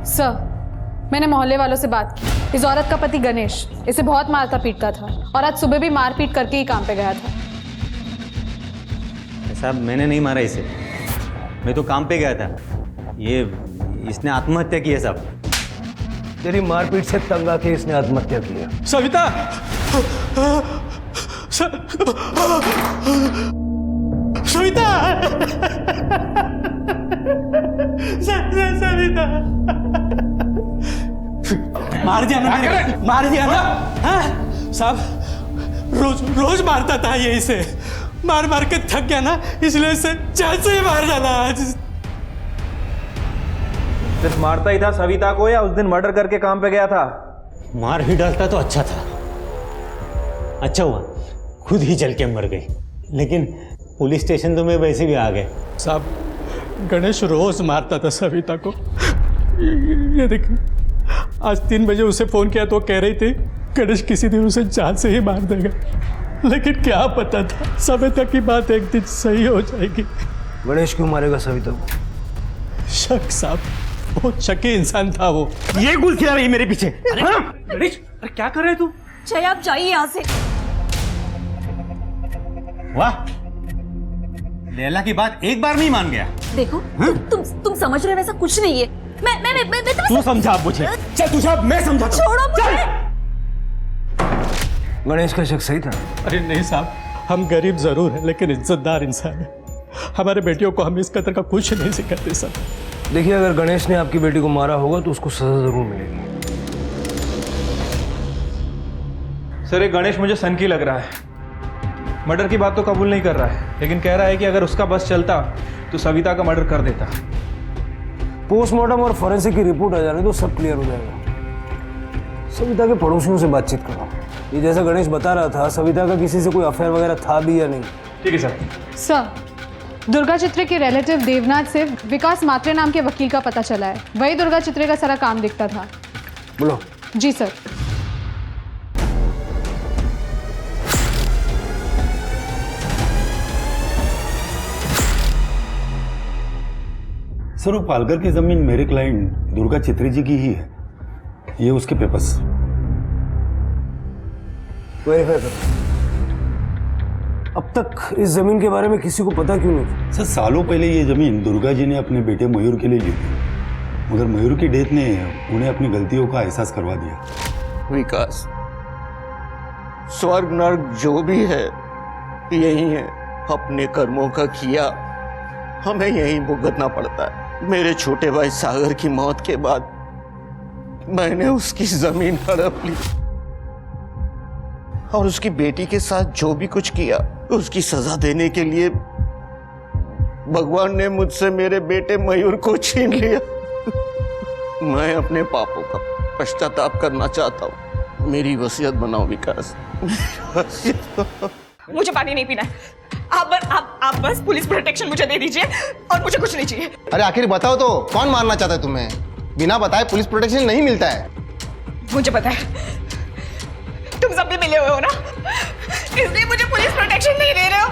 सर, मैंने मोहल्ले वालों से बात की। इस औरत का पति गणेश इसे बहुत मारता पीटता था और आज सुबह भी मारपीट करके ही काम पे गया था।
साहब मैंने नहीं मारा इसे, मैं तो काम पे गया था। ये इसने आत्महत्या की है साहब।
तेरी मारपीट से तंग आके इसने आत्महत्या की है।
सविता, सविता, सविता, मार दिया ना, मार दिया ना। हाँ साहब, रोज मारता था ये इसे, मार मार के थक गया ना, इसलिए इसे जान से ही मार डाला आज।
सिर्फ मारता ही था सविता को या उस दिन मर्डर करके काम पे गया था?
मार ही डालता तो अच्छा था, अच्छा हुआ खुद ही जल के मर गई, लेकिन पुलिस स्टेशन तो मैं वैसे भी आ गए।
साहब गणेश रोज मारता था सविता को। ये देखिए आज 3 बजे उसे फोन किया तो कह रही थी गणेश किसी दिन उसे जान से ही मार देगा, लेकिन क्या पता था सविता की बात एक दिन सही हो जाएगी।
गणेश क्यों मारेगा सविता को?
शक साहब, बहुत शकी इंसान था वो।
ये गुल खिला रही मेरे पीछे।
गणेश अरे क्या कर रहे तू?
जय आप जाइए यहाँ से।
वाह, लैला की बात एक बार नहीं मान गया।
देखो तुम समझ रहे हो वैसा कुछ नहीं है। मैं
तू समझा मुझे। चल तू साहब, मैं समझाता हूं।
छोड़ो मुझे।
गणेश का शक सही था।
अरे नहीं साहब, हम गरीब जरूर हैं लेकिन इज्जतदार इंसान है। हमारे बेटियों को हम इस कदर का कुछ नहीं सिखाते सर।
देखिए अगर गणेश ने आपकी बेटी को मारा होगा तो उसको सजा जरूर मिलेगी।
सर ये गणेश मुझे सनकी लग रहा है। मर्डर की बात तो कबूल नहीं कर रहा है, लेकिन कह रहा है कि अगर उसका बस चलता तो सविता का मर्डर कर देता।
पोस्टमार्टम और फॉरेंसिक की रिपोर्ट आ जाने तो सब क्लियर हो जाएगा। सविता के पड़ोसियों से बातचीत करो। ये जैसा गणेश बता रहा था, सविता का किसी से कोई अफेयर वगैरह था भी या नहीं?
ठीक है सर।
सर, दुर्गा चित्रे के रिलेटिव देवनाथ से विकास मात्रे नाम के वकील का पता चला है। वही दुर्गा चित्रे का सारा काम दिखता था।
बोलो।
जी सर।
सर वो पालघर की जमीन मेरे क्लाइंट दुर्गा चित्रे जी की ही है। ये उसके पेपर्स।
वेरीफाई करो। अब तक इस जमीन के बारे में किसी को पता क्यों नहीं?
सर सालों पहले ये जमीन दुर्गा जी ने अपने बेटे मयूर के लिए ली थी, मगर मयूर की डेथ ने उन्हें अपनी गलतियों का एहसास करवा दिया।
विकास, स्वर्ग नर्क जो भी है यही है। अपने कर्मों का किया हमें यही भुगतना पड़ता है। मेरे छोटे भाई सागर की मौत के बाद मैंने उसकी जमीन हड़प ली और उसकी बेटी के साथ जो भी कुछ किया उसकी सजा देने के लिए भगवान ने मुझसे मेरे बेटे मयूर को छीन लिया। मैं अपने पापों का पश्चाताप करना चाहता हूँ। मेरी वसीयत बनाओ विकास।
मुझे पानी नहीं पीना है। आप बस पुलिस प्रोटेक्शन मुझे दे दीजिए और मुझे कुछ नहीं चाहिए।
अरे आखिर बताओ तो कौन मारना चाहता है तुम्हें? बिना बताए पुलिस प्रोटेक्शन नहीं मिलता है।
मुझे पता है, तुम सब भी मिले हुए हो ना, इसलिए मुझे पुलिस प्रोटेक्शन नहीं दे रहे हो।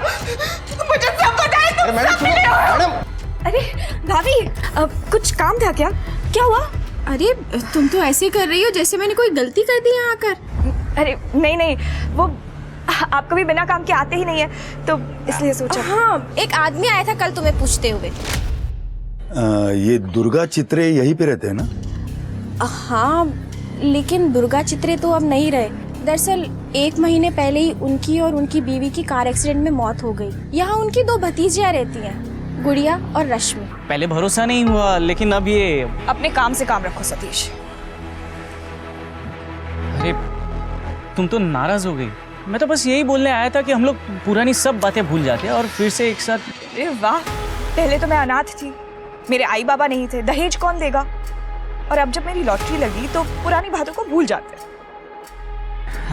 मुझे सब पता है, तुम सब मिले हुए हो।
अरे भाभी, कुछ काम था क्या? क्या हुआ?
अरे तुम तो ऐसे कर रही हो जैसे मैंने कोई गलती कर दी यहाँ आकर।
अरे नहीं, वो आप कभी बिना काम के आते ही नहीं है, तो इसलिए सोचा।
हाँ, एक आदमी आया था कल तुम्हें पूछते हुए।
ये दुर्गा चित्रे यहीं पे रहते हैं ना?
हाँ, लेकिन दुर्गा चित्रे तो अब नहीं रहे। दरअसल 1 महीने पहले ही उनकी और उनकी बीवी की कार एक्सीडेंट में मौत हो गई। यहाँ उनकी 2 भतीजियाँ रहती हैं, गुड़िया और रश्मि।
पहले भरोसा नहीं हुआ, लेकिन अब ये।
अपने काम से काम रखो सतीश।
अरे तुम तो नाराज हो गई। मैं तो बस यही बोलने आया था कि हम लोग पुरानी सब बातें भूल जाते हैं और फिर से एक साथ।
अरे वाह, पहले तो मैं अनाथ थी, मेरे आई बाबा नहीं थे, दहेज कौन देगा, और अब जब मेरी लॉटरी लगी तो पुरानी बातों को भूल जाते हैं।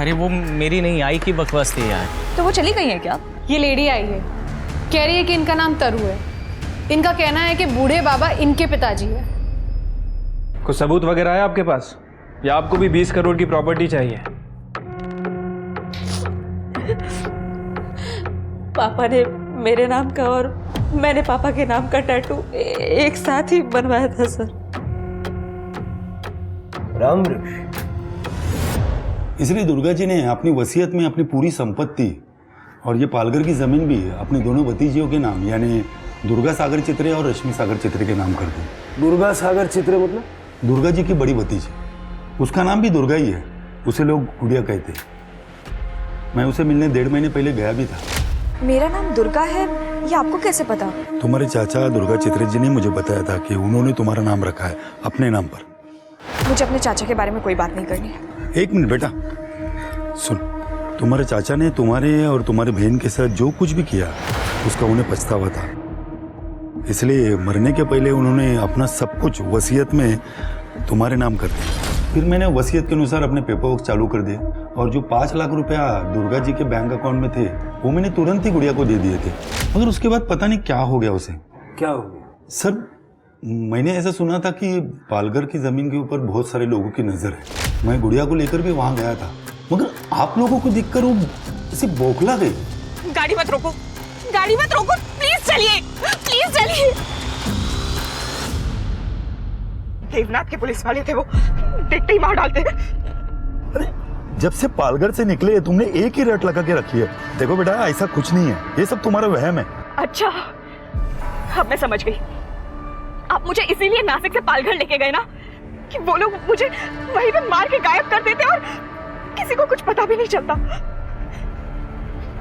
अरे वो मेरी नहीं, आई की बकवास थी यार।
तो वो चली गई है क्या?
ये लेडी आई है, कह रही है कि इनका नाम तरु है। इनका कहना है कि बूढ़े बाबा इनके पिताजी है।
कुछ सबूत वगैरह है आपके पास, या आपको भी 20 करोड़ की प्रॉपर्टी चाहिए?
पापा ने मेरे नाम का और मैंने पापा के नाम का टैटू एक साथ ही बनवाया था सर।
राम।
इसलिए दुर्गा जी ने अपनी वसीयत में अपनी पूरी संपत्ति और ये पालघर की जमीन भी अपने दोनों भतीजियों के नाम यानी दुर्गा सागर चित्रे और रश्मि सागर चित्रे के नाम कर दी।
दुर्गा सागर चित्रे मतलब?
दुर्गा जी की बड़ी भतीजी, उसका नाम भी दुर्गा ही है, उसे लोग गुड़िया कहते। मैं उसे मिलने 1.5 महीने पहले गया भी था।
मेरा नाम दुर्गा है, ये आपको कैसे पता?
तुम्हारे चाचा दुर्गा चित्रे जी ने मुझे बताया था कि उन्होंने तुम्हारा नाम रखा है अपने नाम पर।
मुझे अपने चाचा के बारे में कोई बात नहीं करनी है।
1 मिनट बेटा, सुन। तुम्हारे चाचा ने तुम्हारे और तुम्हारी बहन के साथ जो कुछ भी किया उसका उन्हें पछतावा था, इसलिए मरने के पहले उन्होंने अपना सब कुछ वसीयत में तुम्हारे नाम कर दिया। फिर मैंने वसीयत के अनुसार अपने पेपर वर्क चालू कर दिया और जो 5 लाख रुपया दुर्गा जी के बैंक अकाउंट में थे वो मैंने तुरंत ही गुड़िया को दे दिए थे, मगर उसके बाद पता नहीं क्या हो गया उसे।
क्या हो गया
सर? मैंने ऐसा सुना था कि पालघर की जमीन के ऊपर बहुत सारे लोगों की नजर है। मैं गुड़िया को लेकर भी वहां गया था, मगर आप लोगों को देखकर वो ऐसे बौखला गई।
गाड़ी मत रोको, गाड़ी मत रोको, प्लीज चलिए, प्लीज चलिए। देवनाथ के पुलिस वाले थे, वो देखते ही मार डालते।
जब से पालघर से निकले तुमने एक ही रट लगा के रखी है। देखो बेटा, ऐसा कुछ नहीं है, ये सब तुम्हारा वहम है।
अच्छा, अब मैं समझ गई। आप मुझे इसीलिए नासिक से पालघर लेके गए ना, कि वो लोग मुझे वहीं पे मार के गायब कर देते और किसी को कुछ पता भी नहीं चलता।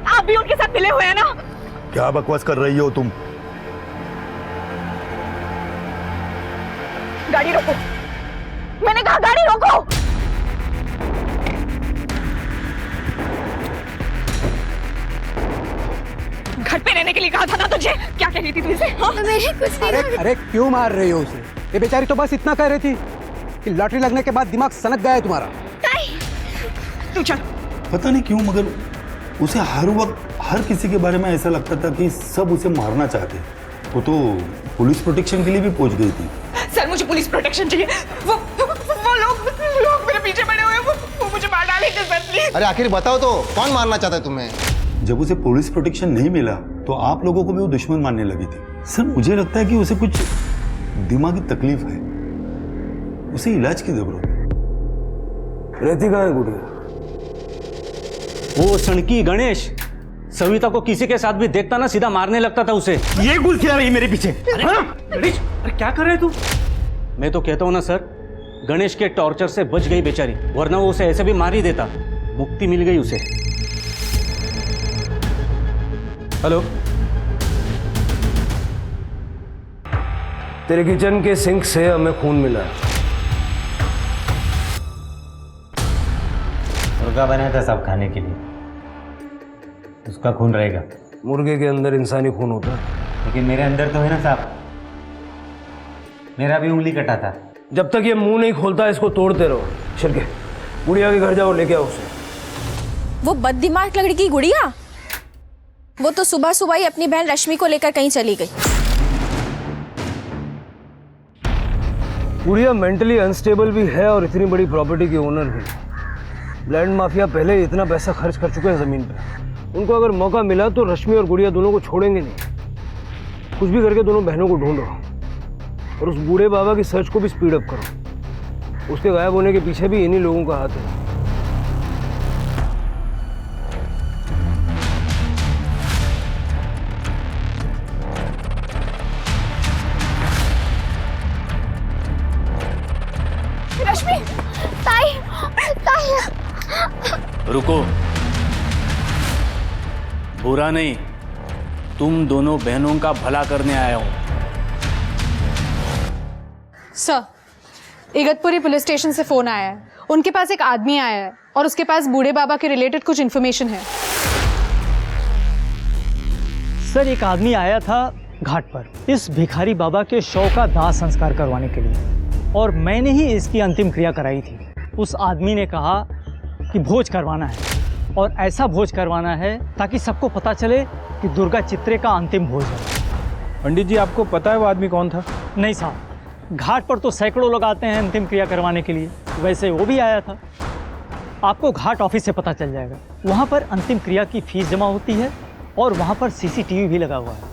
आप भी उनके साथ मिले हुए हैं ना?
क्या बकवास कर रही हो तुम?
गाड़ी रोको, मैंने कहा गाड़ी रोको। घर पे रहने के लिए कहा था ना तुझे, क्या कह रही थी तुझसे? हाँ?
अरे क्यों मार रही हो उसे? ये बेचारी तो बस इतना कह रही थी कि लॉटरी लगने के बाद दिमाग सनक गया है तुम्हारा।
तू चल।
पता नहीं क्यों, मगर उसे हर वक्त हर किसी के बारे में ऐसा लगता था कि सब उसे मारना चाहते। वो तो पुलिस प्रोटेक्शन के लिए भी पहुंच गई थी।
सर, मुझे पुलिस प्रोटेक्शन चाहिए। वो लोग मेरे पीछे पड़े हुए हैं, वो मुझे मार डालेंगे सर, प्लीज।
अरे आखिर बताओ तो, कौन मारना चाहता है तुम्हें?
जब उसे पुलिस प्रोटेक्शन नहीं मिला तो आप लोगों को भी वो दुश्मन मानने लगी थी। सर, मुझे लगता है कि उसे कुछ दिमागी तकलीफ है, उसे इलाज की जरूरत है।
रहती कहाँ है गुड़िया?
वो सड़की गणेश सविता को किसी के साथ भी देखता ना सीधा मारने लगता था उसे।
ये गुल खिला रही मेरे पीछे।
अरे क्या कर रहे तू? मैं तो कहता हूँ ना सर, गणेश के टॉर्चर से बच गई बेचारी, वरना वो उसे ऐसे भी मार ही देता। मुक्ति मिल गई उसे।
हेलो,
तेरे किचन के सिंक से हमें खून मिला है।
मुर्गा बनाया था सब खाने के लिए, उसका खून रहेगा।
मुर्गे के अंदर इंसानी खून होता है,
लेकिन मेरे अंदर तो है ना साहब, मेरा भी उंगली कटा था।
जब तक ये मुंह नहीं खोलता इसको तोड़ते रहो। चल के गुड़िया के घर जाओ, लेके आओ उसे।
वो बददिमाग लड़की की गुड़िया, वो तो सुबह सुबह ही अपनी बहन रश्मि को लेकर कहीं चली गई।
गुड़िया मेंटली अनस्टेबल भी है और इतनी बड़ी प्रॉपर्टी की ओनर भी। लैंड माफिया पहले ही इतना पैसा खर्च कर चुके हैं जमीन पे। उनको अगर मौका मिला तो रश्मि और गुड़िया दोनों को छोड़ेंगे नहीं। कुछ भी करके दोनों बहनों को ढूंढो और उस बूढ़े बाबा की सर्च को भी स्पीड अप करो। उसके गायब होने के पीछे भी इन्हीं लोगों का हाथ है।
रश्मि, ताई, ताई।
रुको, बुरा नहीं, तुम दोनों बहनों का भला करने आया हूं।
सर, इगतपुरी पुलिस स्टेशन से फोन आया है। उनके पास एक आदमी आया है और उसके पास बूढ़े बाबा के रिलेटेड कुछ इन्फॉर्मेशन है।
सर, एक आदमी आया था घाट पर इस भिखारी बाबा के शव का दाह संस्कार करवाने के लिए, और मैंने ही इसकी अंतिम क्रिया कराई थी। उस आदमी ने कहा कि भोज करवाना है, और ऐसा भोज करवाना है ताकि सबको पता चले कि दुर्गा चित्रे का अंतिम भोज है।
पंडित जी, आपको पता है वो आदमी कौन था?
नहीं साहब, घाट पर तो सैकड़ों लोग आते हैं अंतिम क्रिया करवाने के लिए, वैसे वो भी आया था। आपको घाट ऑफिस से पता चल जाएगा। वहाँ पर अंतिम क्रिया की फीस जमा होती है और वहाँ पर CCTV भी लगा हुआ है।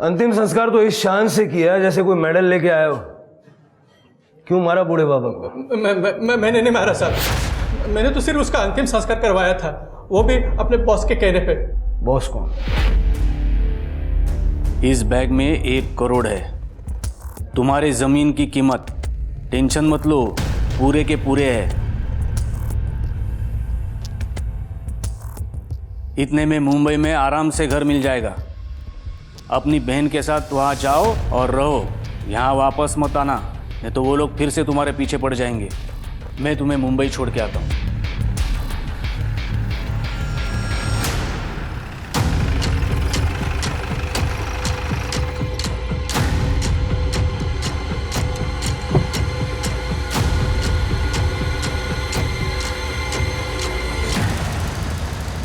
अंतिम संस्कार तो इस शान से किया जैसे कोई मेडल लेके आया हो। क्यों मारा बूढ़े बाबा को?
मैंने नहीं मारा साहब, मैंने तो सिर्फ उसका अंतिम संस्कार करवाया था, वो भी अपने बॉस के कहने पे।
बॉस कौन?
इस बैग में 1 करोड़ है। तुम्हारे जमीन की कीमत, टेंशन मत लो, पूरे के पूरे है। इतने में मुंबई में आराम से घर मिल जाएगा। अपनी बहन के साथ वहाँ जाओ और रहो, यहाँ वापस मत आना, नहीं तो वो लोग फिर से तुम्हारे पीछे पड़ जाएंगे। मैं तुम्हें मुंबई छोड़ के आता हूँ।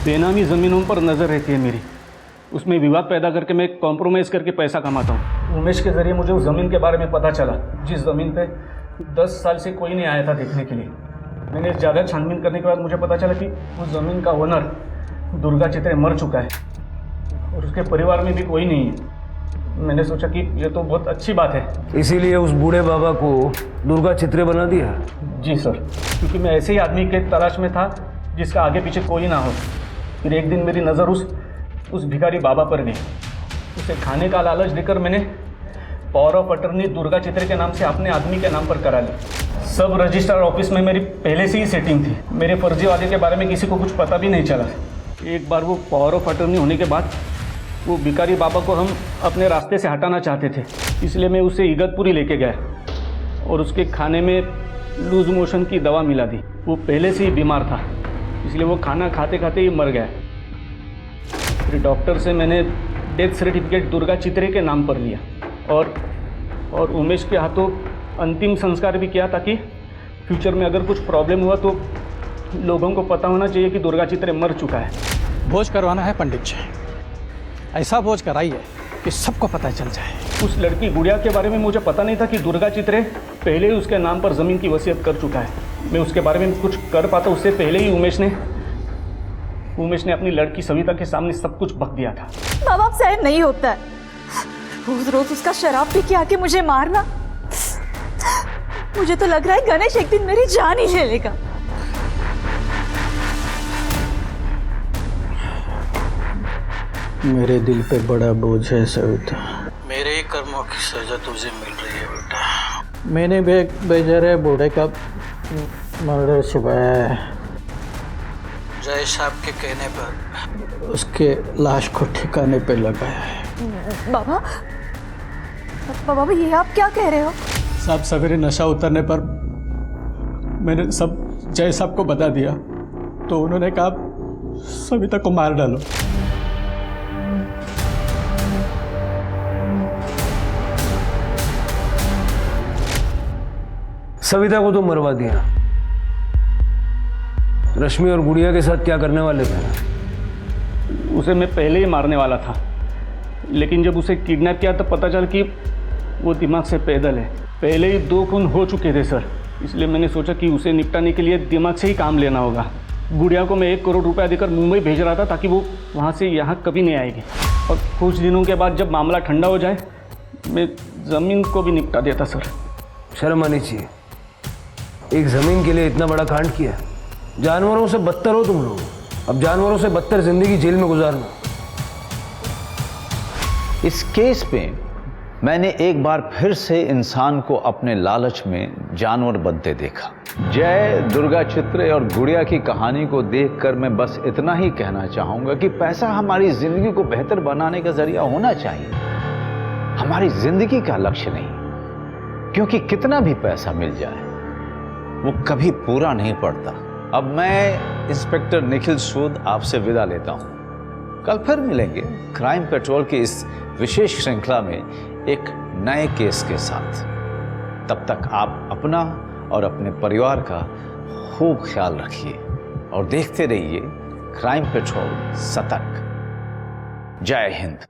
बेनामी ज़मीनों पर नज़र रहती है मेरी, उसमें विवाद पैदा करके मैं कॉम्प्रोमाइज़ करके पैसा कमाता हूँ। उमेश के ज़रिए मुझे उस ज़मीन के बारे में पता चला जिस ज़मीन पे 10 साल से कोई नहीं आया था देखने के लिए। मैंने ज़्यादा छानबीन करने के बाद मुझे पता चला कि उस ज़मीन का ओनर दुर्गा चित्रे मर चुका है और उसके परिवार में भी कोई नहीं है। मैंने सोचा कि ये तो बहुत अच्छी बात है,
इसीलिए उस बूढ़े बाबा को दुर्गा चित्रे बना दिया।
जी सर, क्योंकि मैं ऐसे ही आदमी के तलाश में था जिसका आगे पीछे कोई ना हो। फिर एक दिन मेरी नज़र उस भिखारी बाबा पर गई। उसे खाने का लालच देकर मैंने पावर ऑफ अटर्नी दुर्गा चित्रे के नाम से अपने आदमी के नाम पर करा ली। सब रजिस्ट्रार ऑफिस में मेरी पहले से ही सेटिंग थी। मेरे फर्जी वादे के बारे में किसी को कुछ पता भी नहीं चला। एक बार वो पावर ऑफ अटर्नी होने के बाद वो भिखारी बाबा को हम अपने रास्ते से हटाना चाहते थे, इसलिए मैं उसे इगतपुरी लेके गया और उसके खाने में लूज मोशन की दवा मिला दी। वो पहले से ही बीमार था, इसलिए वो खाना खाते खाते ही मर गया। फिर डॉक्टर से मैंने डेथ सर्टिफिकेट दुर्गा चित्रे के नाम पर लिया और उमेश के हाथों अंतिम संस्कार भी किया, ताकि फ्यूचर में अगर कुछ प्रॉब्लम हुआ तो लोगों को पता होना चाहिए कि दुर्गा चित्रे मर चुका है। भोज करवाना है पंडित जी, ऐसा भोज कराइए कि सबको पता चल जाए। उस लड़की गुड़िया के बारे में मुझे पता नहीं था कि दुर्गा चित्रे पहले ही उसके नाम पर ज़मीन की वसीयत कर चुका है। मैं उसके बारे में कुछ कर पाता उससे पहले ही उमेश ने अपनी लड़की सविता के सामने सब कुछ बक दिया था।
माँ बाप सहन नहीं होता है, रोज रोज उसका शराब पी के आके मुझे मारना। मुझे तो लग रहा है गणेश एक दिन मेरी जान ही ले लेगा।
मेरे दिल पे बड़ा बोझ है सविता।
मेरे ही कर्मों की सजा तुझे मिल रही है बेटा। मैंने भी एक बेचारे बूढ़े का मर्डर छुपाया है। जय साहब के कहने पर उसके लाश को ठिकाने पे लगाया है।
बाबा ये आप क्या कह रहे हो?
साहब सवेरे नशा उतरने पर मैंने सब जय साहब को बता दिया, तो उन्होंने कहा सविता को मार डालो।
सविता को तो मरवा दिया, रश्मि और गुड़िया के साथ क्या करने वाले थे?
उसे मैं पहले ही मारने वाला था, लेकिन जब उसे किडनैप किया तो पता चला कि वो दिमाग से पैदल है। पहले ही 2 खून हो चुके थे सर, इसलिए मैंने सोचा कि उसे निपटाने के लिए दिमाग से ही काम लेना होगा। गुड़िया को मैं 1 करोड़ रुपया देकर मुंबई भेज रहा था ताकि वो वहाँ से यहाँ कभी नहीं आएगी, और कुछ दिनों के बाद जब मामला ठंडा हो जाए मैं ज़मीन को भी निपटा देता सर।
शर्म आनी चाहिए, एक ज़मीन के लिए इतना बड़ा कांड किया। जानवरों से बदतर हो तुम लोग, अब जानवरों से बदतर जिंदगी जेल में गुजारना।
इस केस में मैंने एक बार फिर से इंसान को अपने लालच में जानवर बनते देखा। जय, दुर्गा चित्रे और गुड़िया की कहानी को देखकर मैं बस इतना ही कहना चाहूंगा कि पैसा हमारी जिंदगी को बेहतर बनाने का जरिया होना चाहिए, हमारी जिंदगी का लक्ष्य नहीं। क्योंकि कितना भी पैसा मिल जाए वो कभी पूरा नहीं पड़ता। अब मैं इंस्पेक्टर निखिल सूद आपसे विदा लेता हूं। कल फिर मिलेंगे क्राइम पेट्रोल की इस विशेष श्रृंखला में एक नए केस के साथ। तब तक आप अपना और अपने परिवार का खूब ख्याल रखिए और देखते रहिए क्राइम पेट्रोल सतर्क। जय हिंद।